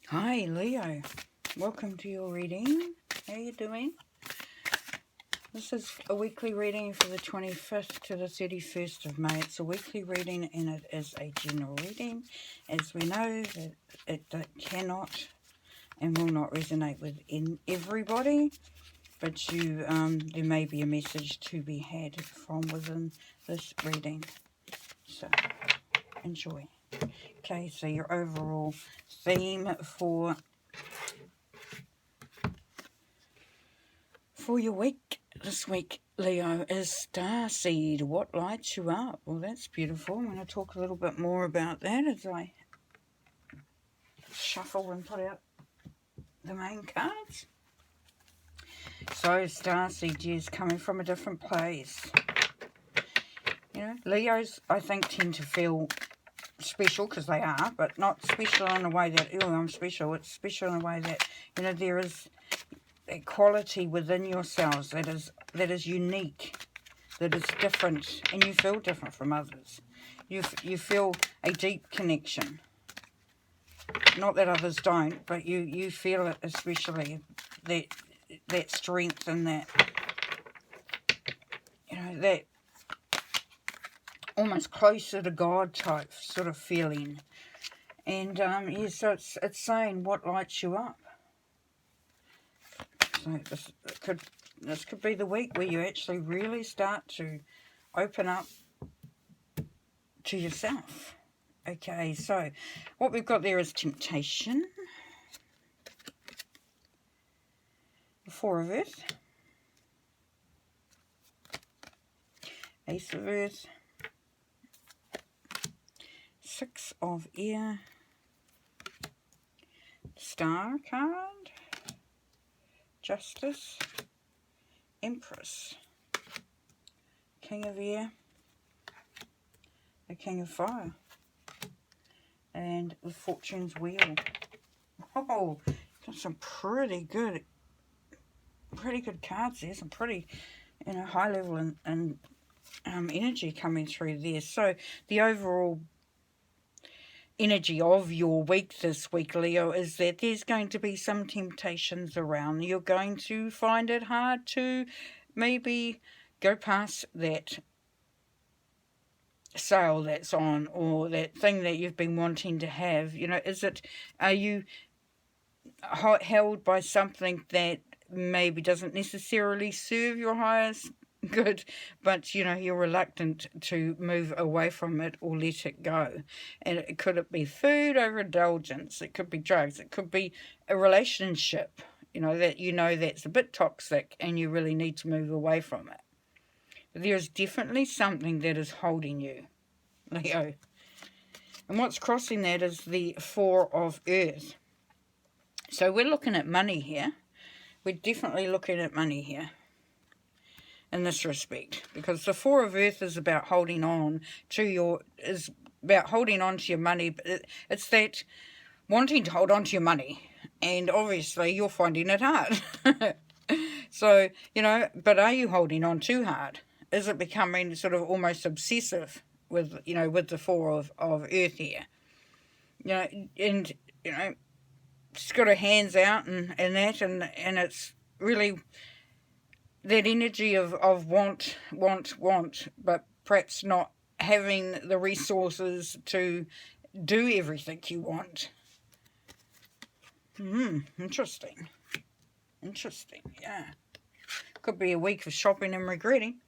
Hi Leo, welcome to your reading. How you doing? This is a weekly reading for the 25th to the 31st of May. It's a weekly reading and it is a general reading. As we know that it cannot and will not resonate with everybody, but there may be a message to be had from within this reading. So enjoy. Okay, so your overall theme for your week this week, Leo, is Starseed. What lights you up? Well, that's beautiful. I'm going to talk a little bit more about that as I shuffle and put out the main cards. So Starseed is coming from a different place. You know, Leos, I think, tend to feel special because they are, but not special in a way that, oh, I'm special. It's special in a way that, you know, there is a quality within yourselves that is unique, that is different, and you feel different from others. You feel a deep connection. Not that others don't, but you feel it, especially that strength and that, you know, that almost closer to God type sort of feeling. And yeah, so it's saying what lights you up. So this could be the week where you actually really start to open up to yourself. Okay, so what we've got there is temptation, the Four of Earth, Ace of Earth, Six of Air, Star card, Justice, Empress, King of Air, the King of Fire, and the Fortune's Wheel. Oh, got some pretty good cards there. Some pretty, you know, high level and energy coming through there. So the overall energy of your week this week, Leo, is that there's going to be some temptations around. You're going to find it hard to maybe go past that sale that's on, or that thing that you've been wanting to have. You know, are you held by something that maybe doesn't necessarily serve your highest good, but you know, you're reluctant to move away from it or let it go? And it be food overindulgence, it could be drugs, it could be a relationship, you know, that's a bit toxic and you really need to move away from it. But there's definitely something that is holding you, Leo. And what's crossing that is the Four of Earth. So we're looking at money here. We're definitely looking at money here in this respect, because the Four of Earth is about holding on to your money, but it's that wanting to hold on to your money, and obviously you're finding it hard. So, you know, but are you holding on too hard? Is it becoming sort of almost obsessive with, you know, with the Four of Earth here? You know, and, you know, just got her hands out and it's really that energy of want, but perhaps not having the resources to do everything you want. Interesting, yeah. Could be a week of shopping and regretting.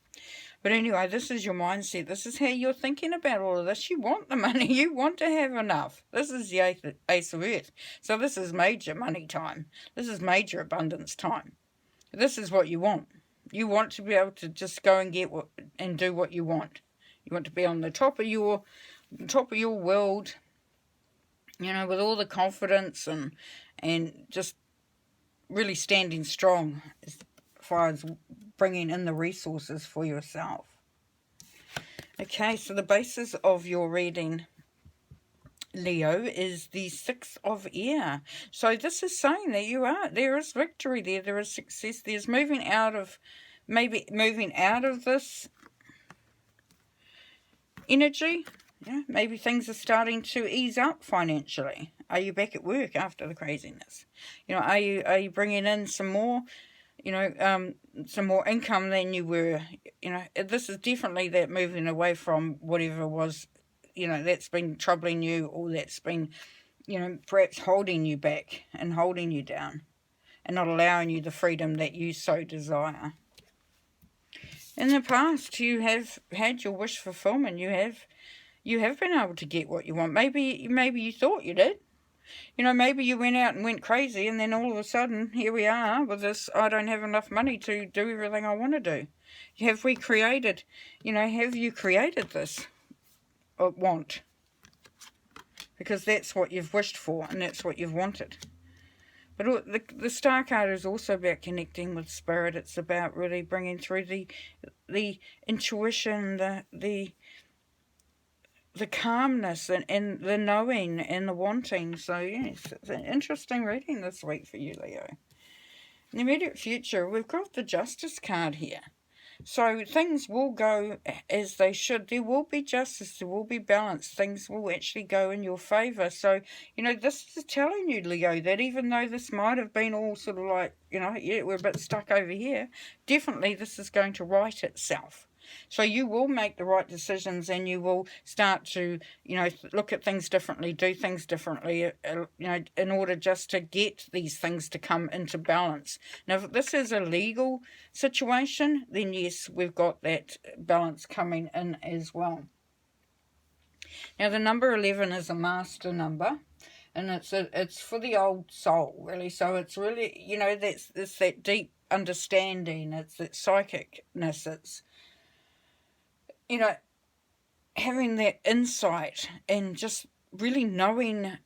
But anyway, this is your mindset. This is how you're thinking about all of this. You want the money. You want to have enough. This is the Ace of Earth. So this is major money time. This is major abundance time. This is what you want. You want to be able to just go and get and do what you want. You want to be on the top of your world, you know, with all the confidence and just really standing strong as far as bringing in the resources for yourself. Okay, so the basis of your reading, Leo, is the Six of Air. So this is saying that there is victory there is success, there's moving out of this energy Yeah, maybe things are starting to ease up financially. Are you back at work after the craziness? Are you bringing in some more, some more income than you were? This is definitely that moving away from whatever was, that's been troubling you, or that's been, perhaps holding you back and holding you down and not allowing you the freedom that you so desire. In the past, you have had your wish fulfillment. You have been able to get what you want. Maybe you thought you did. Maybe you went out and went crazy, and then all of a sudden, here we are with this, I don't have enough money to do everything I want to do. Have you created this want? Because that's what you've wished for, and that's what you've wanted. But the Star card is also about connecting with Spirit. It's about really bringing through the intuition, the calmness, and the knowing and the wanting. So yes, it's an interesting reading this week for you, Leo. In the immediate future, we've got the Justice card here. So things will go as they should. There will be justice. There will be balance. Things will actually go in your favour. So, this is telling you, Leo, that even though this might have been all sort of like, yeah, we're a bit stuck over here, definitely this is going to right itself. So you will make the right decisions, and you will start to, look at things differently, do things differently, in order just to get these things to come into balance. Now, if this is a legal situation, then yes, we've got that balance coming in as well. Now, the number 11 is a master number, and it's for the old soul, really. So it's really, it's that deep understanding, it's that psychicness, it's, having that insight and just really knowing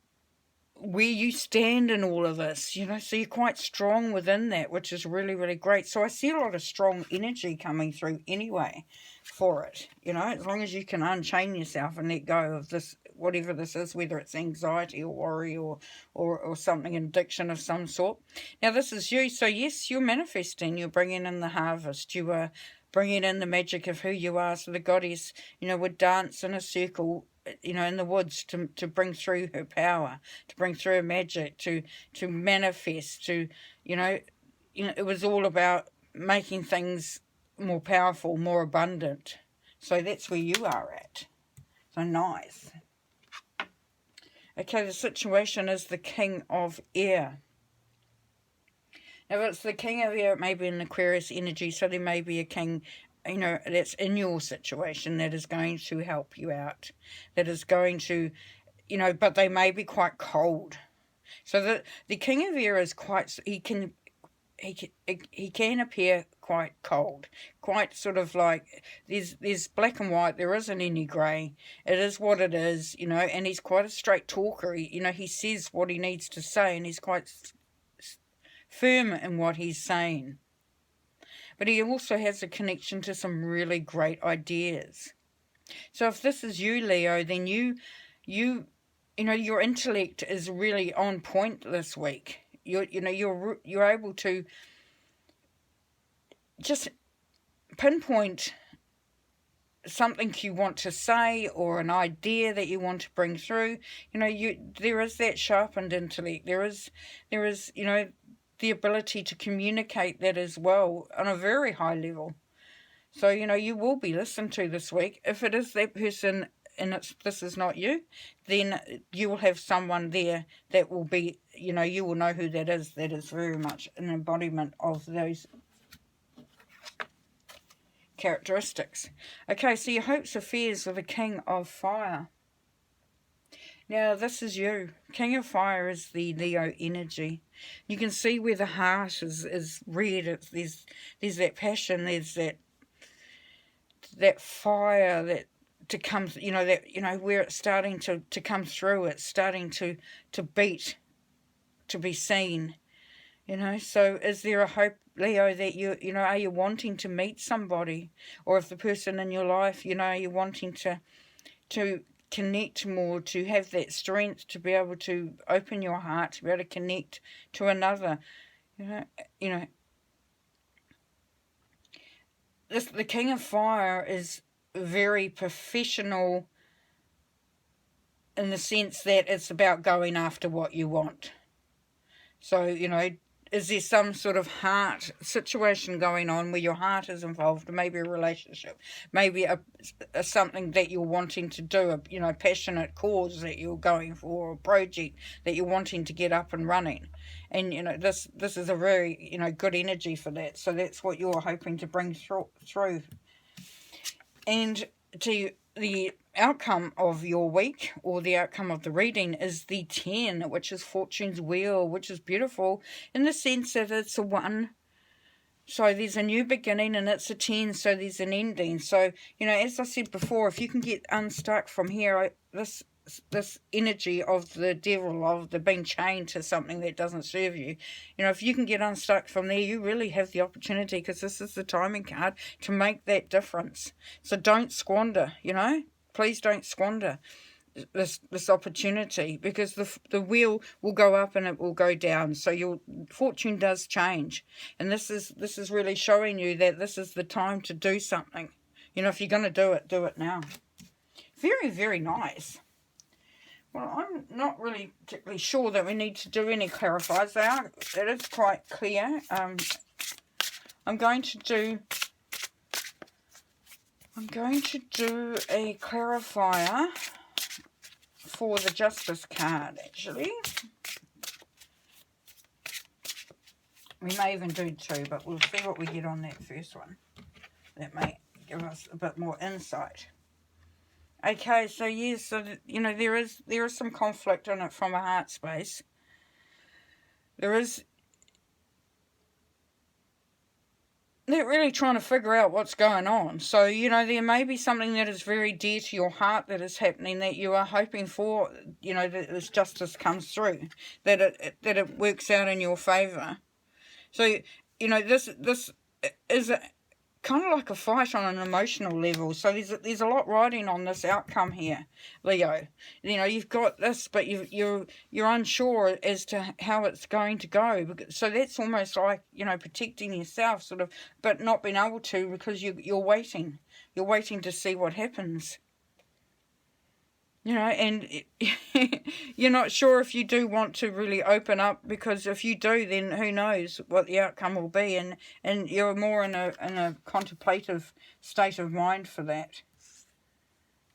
where you stand in all of this, so you're quite strong within that, which is really, really great. So I see a lot of strong energy coming through anyway for it, as long as you can unchain yourself and let go of this, whatever this is, whether it's anxiety or worry or something, addiction of some sort. Now, this is you, so yes, you're manifesting, you're bringing in the harvest, you are bringing in the magic of who you are. So the goddess, would dance in a circle, in the woods to bring through her power, to bring through her magic, to manifest, it was all about making things more powerful, more abundant. So that's where you are at. So nice. Okay, the situation is the King of Air. Now, if it's the King of Air, it may be an Aquarius energy, so there may be a king, that's in your situation that is going to help you out, that is going to, but they may be quite cold. So the King of Air is quite, he can appear quite cold, quite sort of like there's black and white, there isn't any grey. It is what it is, and he's quite a straight talker. He says what he needs to say, and he's quite firm in what he's saying. But he also has a connection to some really great ideas. So if this is you, Leo, then your intellect is really on point this week. You're able to just pinpoint something you want to say, or an idea that you want to bring through. There is that sharpened intellect. There is the ability to communicate that as well on a very high level. So, you will be listened to this week. If it is that person and this is not you, then you will have someone there that will be, you will know who that is. That is very much an embodiment of those characteristics. Okay, so your hopes and fears of the King of Fire. Now, this is you. King of Fire is the Leo energy. You can see where the heart is red. There's that passion. There's that fire that to come. Where it's starting to come through. It's starting to beat, to be seen. So is there a hope, Leo, that are you wanting to meet somebody, or if the person in your life, are you wanting to connect more, to have that strength to be able to open your heart, to be able to connect to another. The King of Fire is very professional in the sense that it's about going after what you want. So, you know, is there some sort of heart situation going on where your heart is involved? Maybe a relationship, maybe a something that you're wanting to do, a, you know, passionate cause that you're going for, or a project that you're wanting to get up and running. And, you know, this is a very, you know, good energy for that. So that's what you're hoping to bring through. And to the outcome of your week, or the outcome of the reading, is the 10, which is Fortune's Wheel, which is beautiful in the sense that it's a 1. So there's a new beginning, and it's a 10, so there's an ending. So, you know, as I said before, if you can get unstuck from here, this energy of the devil, of the being chained to something that doesn't serve you, you know, if you can get unstuck from there, you really have the opportunity, because this is the timing card, to make that difference. So don't squander, you know, please don't squander this opportunity, because the wheel will go up and it will go down. So your fortune does change, and this is really showing you that this is the time to do something. You know, if you're going to do it now. Very, very nice. Well, I'm not really particularly sure that we need to do any clarifiers. It is quite clear. I'm going to do a clarifier for the Justice card, actually. We may even do 2, but we'll see what we get on that first one. That may give us a bit more insight. Okay, so yes, so you know, there is some conflict in it from a heart space. They're really trying to figure out what's going on. So, you know, there may be something that is very dear to your heart that is happening, that you are hoping for, you know, that this justice comes through, that it works out in your favour. So, you know, this is kind of like a fight on an emotional level. So there's a lot riding on this outcome here, Leo. You know, you've got this, but you're unsure as to how it's going to go. So that's almost like, you know, protecting yourself, sort of, but not being able to, because you're waiting. You're waiting to see what happens. You know, and you're not sure if you do want to really open up, because if you do, then who knows what the outcome will be, and you're more in a contemplative state of mind for that.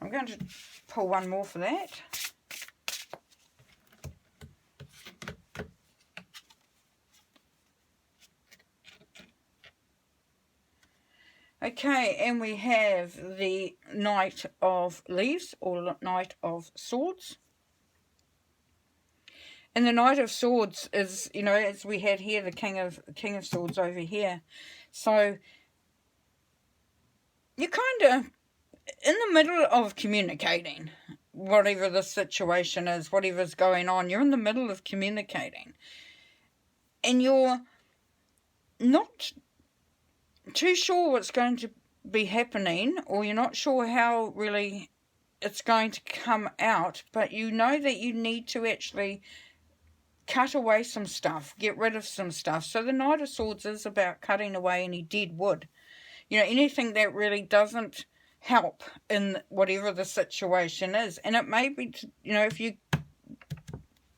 I'm going to pull one more for that. Okay, and we have the Knight of Leaves, or Knight of Swords. And the Knight of Swords is, you know, as we had here, the King of Swords over here. So you're kind of in the middle of communicating, whatever the situation is, whatever's going on. You're in the middle of communicating, and you're not too sure what's going to be happening, or you're not sure how really it's going to come out, but you know that you need to actually cut away some stuff, get rid of some stuff. So the Knight of Swords is about cutting away any dead wood. You know, anything that really doesn't help in whatever the situation is. And it may be, you know, if you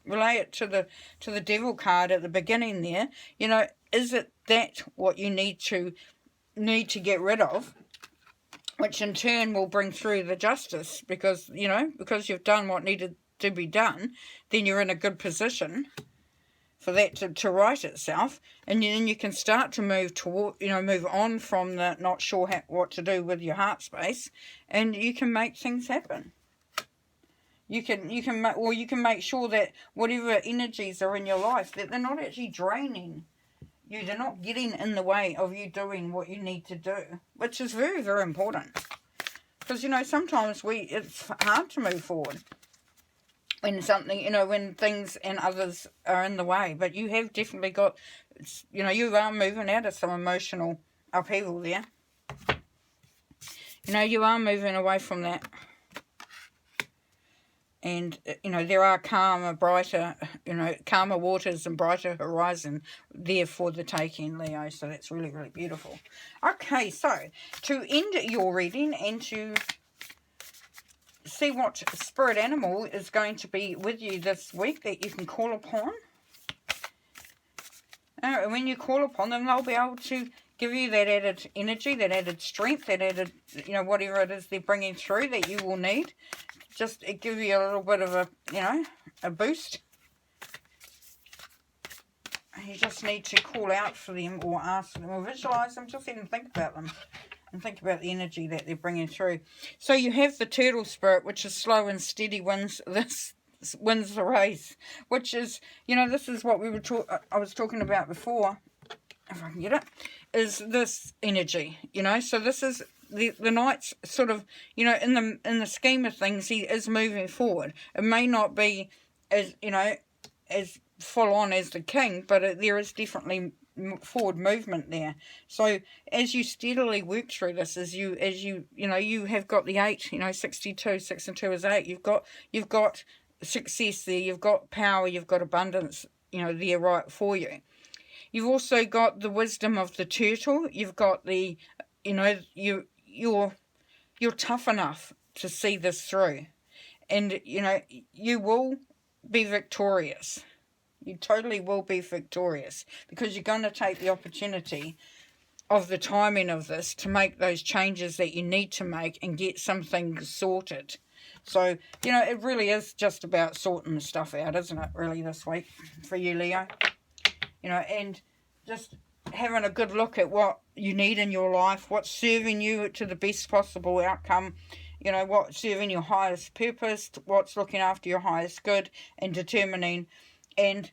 relay it to the Devil card at the beginning there, you know, is it that what you need to get rid of, which in turn will bring through the justice, because, you know, because you've done what needed to be done, then you're in a good position for that to right itself, and then you can start to move toward, you know, move on from the not sure what to do with your heart space, and you can make things happen. You can make sure that whatever energies are in your life, that they're not actually draining you, they're not getting in the way of you doing what you need to do, which is very, very important. Because, you know, sometimes it's hard to move forward when something, you know, when things and others are in the way. But you have definitely got, you know, you are moving out of some emotional upheaval there. You know, you are moving away from that. And, you know, there are calmer, brighter, you know, calmer waters and brighter horizon there for the taking, Leo. So that's really, really beautiful. Okay, so to end your reading and to see what spirit animal is going to be with you this week that you can call upon. And when you call upon them, they'll be able to give you that added energy, that added strength, that added, you know, whatever it is they're bringing through that you will need. Just give you a little bit of a, you know, a boost. You just need to call out for them or ask them or visualize them. Just even think about them and think about the energy that they're bringing through. So you have the turtle spirit, which is slow and steady, wins the race, which is, you know, this is what I was talking about before, if I can get it, is this energy, you know. So this is the knight's sort of, you know, in the scheme of things, he is moving forward. It may not be as, you know, as full on as the king, but there is definitely forward movement there. So as you steadily work through this, as you know, you have got the 8, you know, 62, 6 and 2 is 8. You've got success there, you've got power, you've got abundance, you know, there right for you. You've also got the wisdom of the turtle. You've got the, you know, you're tough enough to see this through, and you know you will be victorious. You totally will be victorious, because you're going to take the opportunity of the timing of this to make those changes that you need to make and get some things sorted. So, you know, it really is just about sorting the stuff out, isn't it, really, this week for you, Leo? You know, and just having a good look at what you need in your life, what's serving you to the best possible outcome, you know, what's serving your highest purpose, what's looking after your highest good, and determining. And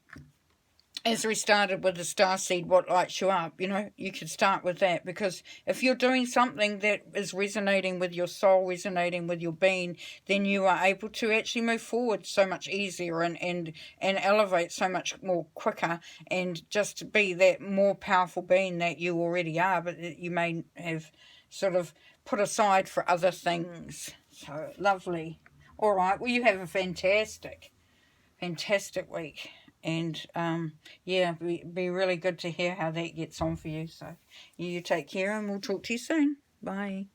as we started with the starseed, what lights you up, you know, you could start with that, because if you're doing something that is resonating with your soul, resonating with your being, then you are able to actually move forward so much easier and elevate so much more quicker, and just be that more powerful being that you already are, but that you may have sort of put aside for other things. So lovely. All right, well, you have a fantastic week. And, yeah, be really good to hear how that gets on for you. So, you take care, and we'll talk to you soon. Bye.